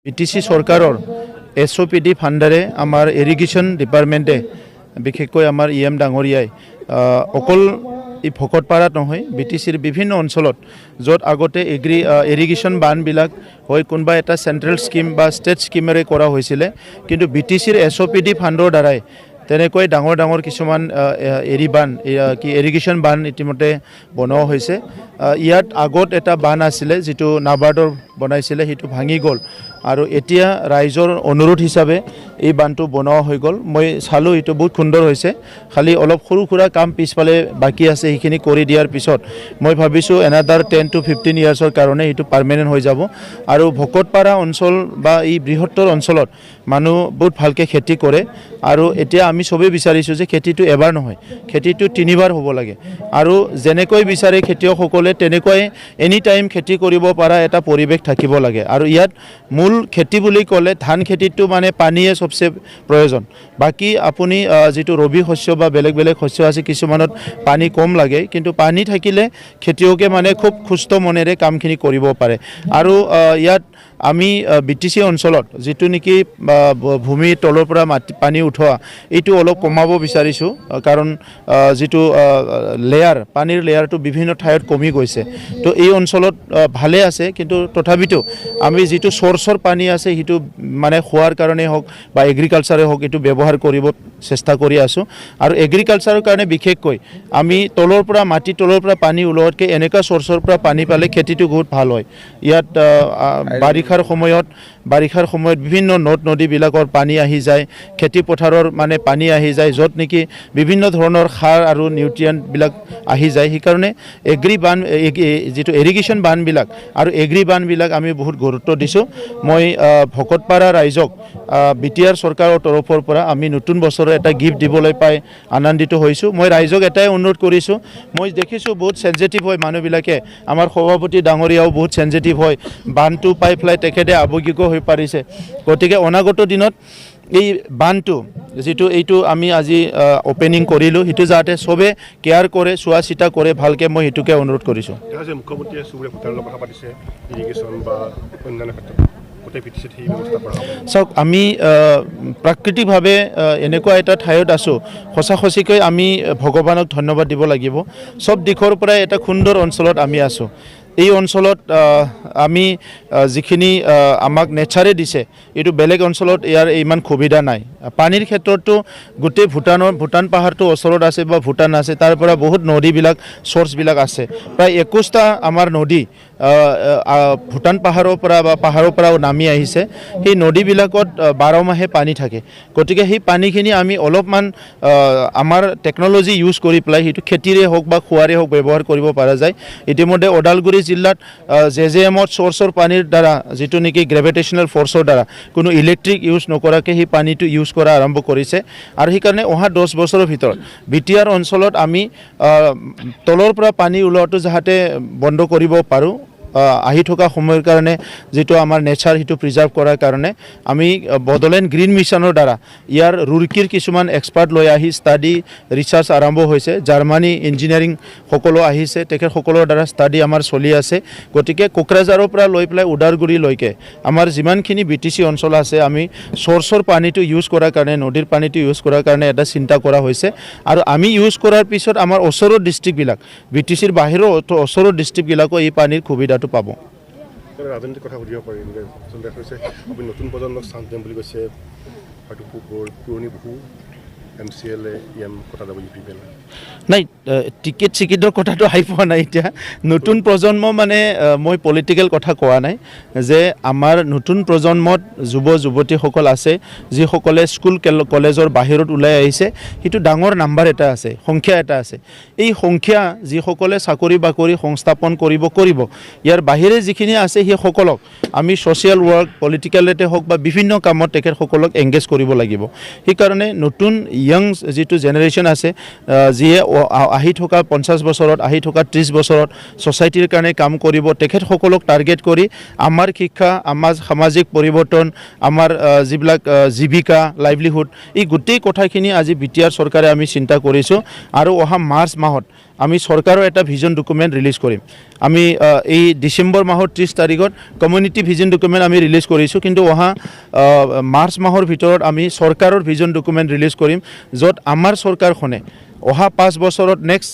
BTC চৰকাৰৰ SOPD ফাণ্ডাৰে আমাৰ irrigation ডিপাৰ্টমেণ্টে বিশেষকৈ আমাৰ EM ডাঙৰীয়াই অকল এই ভকতপাৰাত নহয় BTCৰ বিভিন্ন অঞ্চলত য'ত আগতে ইৰিগেশ্যন বানবিলাক হয় কোনোবা এটা চেণ্ট্ৰেল স্কিম বা ষ্টেট স্কিমেৰে কৰা হৈছিলে কিন্তু BTCৰ SOPD ফাণ্ডৰ দ্বাৰাই তেনেকৈ ডাঙৰ ডাঙৰ কিছুমান ইৰিগেশ্যন বান ইতিমধ্যে বনোৱা হৈছে। ইয়াত আগত এটা বান আছিলে যিটো নাবাৰ্ডৰ বনাইছিলে সেইটো ভাঙি গ'ল আৰু এতিয়া ৰাইজৰ অনুৰোধ হিচাপে এই বানটো বনোৱা হৈ গ'ল। মই চালোঁ এইটো বহুত সুন্দৰ হৈছে, খালি অলপ সৰু সুৰা কাম পিছফালে বাকী আছে, সেইখিনি কৰি দিয়াৰ পিছত মই ভাবিছোঁ এনাদাৰ 10 to 15 ইয়াৰ্ছৰ কাৰণে এইটো পাৰ্মানেণ্ট হৈ যাব। আৰু ভকতপাৰা অঞ্চল বা এই বৃহত্তৰ অঞ্চলত মানুহ বহুত ভালকৈ খেতি কৰে আৰু এতিয়া আমি চবেই বিচাৰিছোঁ যে খেতিটো এবাৰ নহয়, খেতিটো 3 বাৰ হ'ব লাগে আৰু যেনেকৈ বিচাৰে খেতিয়কসকলে তেনেকৈ এনি টাইম খেতি কৰিব পৰা এটা পৰিৱেশ থাকিব লাগে। আৰু ইয়াত মূল খেতি বুলি ক'লে ধান খেতিটো মানে পানীয়ে চবচে প্ৰয়োজন। বাকী আপুনি যিটো ৰবি শস্য বা বেলেগ বেলেগ শস্য আছে কিছুমানত পানী কম লাগে, কিন্তু পানী থাকিলে খেতিয়কে মানে খুব সুস্থ মনেৰে কামখিনি কৰিব পাৰে। আৰু ইয়াত আমি BTC অঞ্চলত যিটো নেকি ভূমিৰ তলৰ পৰা পানী উঠোৱা এইটো অলপ কমাব বিচাৰিছোঁ, কাৰণ যিটো পানীৰ লেয়াৰটো বিভিন্ন ঠাইত কমি গৈছে। তো এই অঞ্চলত ভালে আছে, কিন্তু তথাপিতো আমি যিটো চ'ৰ্চৰ পানী আছে সেইটো মানে খোৱাৰ কাৰণেই হওক বা এগ্ৰিকালচাৰে হওক এইটো ব্যৱহাৰ কৰিব চেষ্টা কৰি আছোঁ। আৰু এগ্ৰিকালচাৰৰ কাৰণে বিশেষকৈ আমি মাটিৰ তলৰ পৰা পানী ওলোৱাতকৈ এনেকুৱা চ'ৰ্চৰ পৰা পানী পালে খেতিটো বহুত ভাল হয়। ইয়াত বাৰিষাৰ সময়ত বিভিন্ন নদ নদীবিলাকৰ পানী আহি যায়, খেতি পথাৰৰ মানে পানী আহি যায়, য'ত নেকি বিভিন্ন ধৰণৰ সাৰ আৰু নিউট্ৰিয়েণ্টবিলাক আহি যায়। সেইকাৰণে যিটো ইৰিগেশ্যন বানবিলাক আৰু বানবিলাক আমি বহুত গুৰুত্ব দিছোঁ। মই ভকতপাৰা ৰাইজক BTR চৰকাৰৰ তৰফৰ পৰা আমি নতুন বছৰৰ এটা গিফ্ট দিবলৈ পাই আনন্দিত হৈছোঁ। মই ৰাইজক এটাই অনুৰোধ কৰিছোঁ, মই দেখিছোঁ বহুত চেনচিটিভ হয় মানুহবিলাকে, আমাৰ সভাপতি ডাঙৰীয়াও বহুত চেনচিটিভ হয়, বানটো পাই পেলাই তেখেতে আৱেগিক হৈ পাৰিছে। গতিকে অনাগত দিনত এই বানটো এইটো আমি আজি অপেনিং কৰিলোঁ, সেইটো যাতে চবে কেয়াৰ কৰে, চোৱা চিতা কৰে ভালকৈ, মই সেইটোকে অনুৰোধ কৰিছোঁ। মুখ্যমন্ত্ৰীয়ে চুবুৰীয়া ভূটানৰ লগত কথা পাতিছে ইৰিগেশ্যন বা অন্যান্য ক্ষেত্ৰত। চাওক, আমি প্ৰাকৃতিকভাৱে এনেকুৱা এটা ঠাইত আছোঁ, সঁচাকৈ আমি ভগৱানক ধন্যবাদ দিব লাগিব। চব দিশৰ পৰাই এটা সুন্দৰ অঞ্চলত আমি আছোঁ। এই অঞ্চলত আমি যিখিনি আমাক নেচাৰে দিছে এইটো বেলেগ অঞ্চলত ইয়াৰ ইমান সুবিধা নাই। পানীৰ ক্ষেত্ৰতো গোটেই ভূটান পাহাৰটো ওচৰত আছে বা ভূটান আছে, তাৰ পৰা বহুত নদীবিলাক চ'ৰ্চবিলাক আছে। প্ৰায় 21টা আমাৰ নদী ভূটান পাহাৰৰ পৰাও নামি আহিছে। সেই নদীবিলাকত 12 মাহে পানী থাকে। গতিকে সেই পানীখিনি আমি অলপমান আমাৰ টেকন'লজি ইউজ কৰি পেলাই সেইটো খেতিৰে হওক বা খোৱাৰে হওক ব্যৱহাৰ কৰিব পৰা যায়। ইতিমধ্যে ওদালগুৰি জিলাত JJMত চ'ৰ্চৰ পানীৰ দ্বাৰা যিটো নেকি গ্ৰেভিটেশ্যনেল ফ'ৰ্চৰ দ্বাৰা কোনো ইলেক্ট্ৰিক ইউজ নকৰাকৈ সেই পানীটো ইউজ কৰা আৰম্ভ কৰিছে। আৰু সেইকাৰণে অহা 10 বছৰৰ ভিতৰত BTR অঞ্চলত আমি তলৰ পৰা পানী ওলোৱাটো যাতে বন্ধ কৰিব পাৰোঁ, আহি থকা সময়ৰ কাৰণে যিটো আমাৰ নেচাৰ সেইটো প্ৰিজাৰ্ভ কৰাৰ কাৰণে আমি বড়োলেণ্ড গ্ৰীণ মিছনৰ দ্বাৰা ইয়াৰ ৰুৰকীৰ কিছুমান এক্সপাৰ্ট লৈ আহি ষ্টাডি ৰিচাৰ্চ আৰম্ভ হৈছে। জাৰ্মানী ইঞ্জিনিয়াৰিং সকলো আহিছে, তেখেতসকলৰ দ্বাৰা ষ্টাডি আমাৰ চলি আছে। গতিকে কোকৰাঝাৰৰ পৰা লৈ পেলাই ওদালগুৰিলৈকে আমাৰ যিমানখিনি BTC অঞ্চল আছে আমি চ'ৰ্চৰ পানীটো ইউজ কৰাৰ কাৰণে, নদীৰ পানীটো ইউজ কৰাৰ কাৰণে এটা চিন্তা কৰা হৈছে। আৰু আমি ইউজ কৰাৰ পিছত আমাৰ ওচৰৰ ডিষ্ট্ৰিক্টবিলাক BTCৰ বাহিৰৰ ওচৰৰ ডিষ্ট্ৰিক্টবিলাকো এই পানীৰ সুবিধা পাব। ৰাজনীতিৰ কথা সুধিব পাৰিম, আপুনি নতুন প্ৰজন্মক চান্স দিম বুলি কৈছে, হয়তো পুৰণি বহু MCLA কথা যাব নাই, টিকেটৰ কথাটো আহি পোৱা নাই এতিয়া। নতুন প্ৰজন্ম মানে মই পলিটিকেল কথা কোৱা নাই, যে আমাৰ নতুন প্ৰজন্মত যুৱতীসকল আছে যিসকলে স্কুল কলেজৰ বাহিৰত ওলাই আহিছে, সেইটো ডাঙৰ নাম্বাৰ এটা আছে, সংখ্যা এটা আছে। এই সংখ্যা যিসকলে চাকৰি বাকৰি সংস্থাপন কৰিব, ইয়াৰ বাহিৰে যিখিনি আছে সেইসকলক আমি ছ'চিয়েল ৱৰ্ক, পলিটিকেলতে হওক বা বিভিন্ন কামত তেখেতসকলক এংগেজ কৰিব লাগিব। সেইকাৰণে নতুন য়ং যিটো জেনেৰেশ্যন আছে, যিয়ে আহি থকা 50 বছৰত, আহি থকা 30 বছৰত ছ'চাইটিৰ কাৰণে কাম কৰিব, তেখেতসকলক টাৰ্গেট কৰি আমাৰ শিক্ষা, আমাৰ সামাজিক পৰিৱৰ্তন, আমাৰ যিবিলাক জীৱিকা, লাইভলিহুড, এই গোটেই কথাখিনি আজি BTR চৰকাৰে আমি চিন্তা কৰিছোঁ। আৰু অহা মাৰ্চ মাহত আমি চৰকাৰৰ এটা ভিজন ডকুমেণ্ট ৰিলিজ কৰিম আমি এই ডিচেম্বৰ মাহৰ 30 তাৰিখত কমিউনিটি ভিজন ডকুমেণ্ট আমি ৰিলিজ কৰিছোঁ কিন্তু অহা মাৰ্চ মাহৰ ভিতৰত আমি চৰকাৰৰ ভিজন ডকুমেণ্ট ৰিলিজ কৰিম য'ত আমাৰ চৰকাৰখনে অহা 5 বছৰত নেক্সট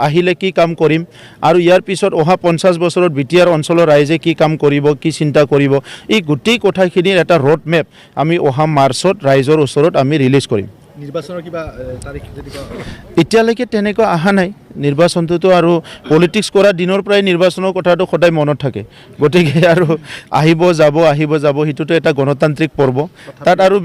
আহিলে কি কাম কৰিম আৰু ইয়াৰ পিছত অহা 50 বছৰত বিটিআৰ অঞ্চলৰ ৰাইজে কি কাম কৰিব কি চিন্তা কৰিব এই গোটেই কথাখিনিৰ এটা ৰোড মেপ আমি অহা মাৰ্চত ৰাইজৰ ওচৰত আমি ৰিলিজ কৰিম নিৰ্বাচনৰ কিবা তাৰিখ যদি এতিয়ালৈকে তেনেকুৱা অহা নাই নিৰ্বাচনটোতো আৰু পলিটিক্স কৰা দিনৰ পৰাই নিৰ্বাচনৰ কথাটো সদায় মনত থাকে গতিকে আৰু আহিব যাব সেইটোতো এটা গণতান্ত্ৰিক পৰ্ব তাত আৰু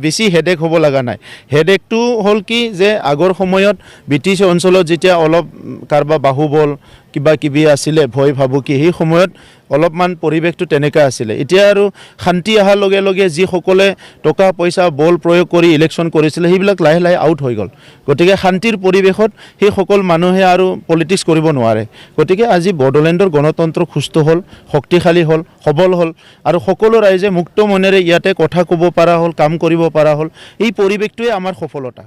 বেছি হেডেক হ'ব লগা নাই হেডেকটো হ'ল কি যে আগৰ সময়ত ব্ৰিটিছ অঞ্চলত যেতিয়া অলপ কাৰোবাৰ বাহুবল কিবা কিবি আছিলে ভয় ভাবুকি সেই সময়ত অলপমান পৰিৱেশটো তেনেকৈ আছিলে এতিয়া আৰু শান্তি অহাৰ লগে লগে যিসকলে টকা পইচা বল প্ৰয়োগ কৰি ইলেকশ্যন কৰিছিলে সেইবিলাক লাহে লাহে আউট হৈ গ'ল গতিকে শান্তিৰ পৰিৱেশত সেইসকল মানুহে আৰু পলিটিক্স কৰিব নোৱাৰে গতিকে আজি বড়োলেণ্ডৰ গণতন্ত্ৰ সুস্থ হ'ল শক্তিশালী হ'ল সবল হ'ল আৰু সকলো ৰাইজে মুক্ত মনেৰে ইয়াতে কথা ক'ব পৰা হ'ল কাম কৰিব পৰা হ'ল এই পৰিৱেশটোৱে আমাৰ সফলতা